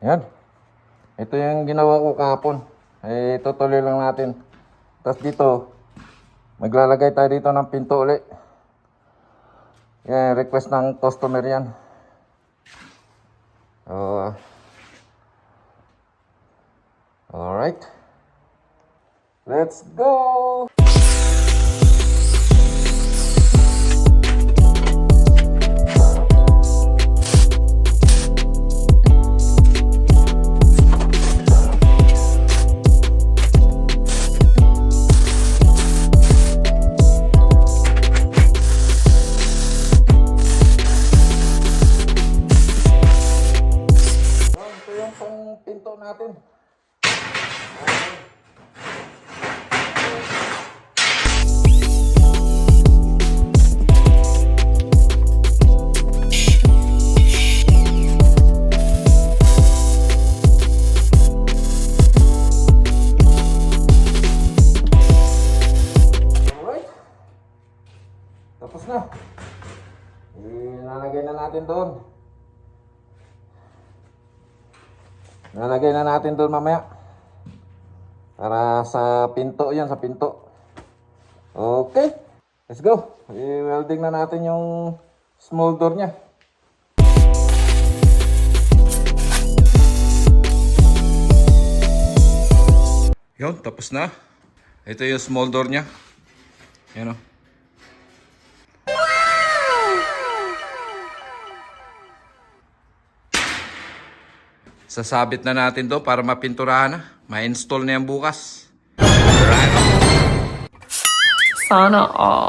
Yan. Ito yung ginawa ko kahapon. Tutuloy lang natin. Tapos dito, maglalagay tayo dito ng pinto ulit. Yan, request ng customer yan. Alright. Let's go! Ito yung pang pinto natin. Tapos na. Ilalagay na natin doon. Ilalagay na natin doon mamaya. Para sa pinto yan, sa pinto. Okay. Let's go. I-welding na natin yung small door niya. Yun, tapos na. Ito yung small door niya. Yan o. Sasabit na natin to para mapinturahan na. Ma-install na yan bukas. Sana all.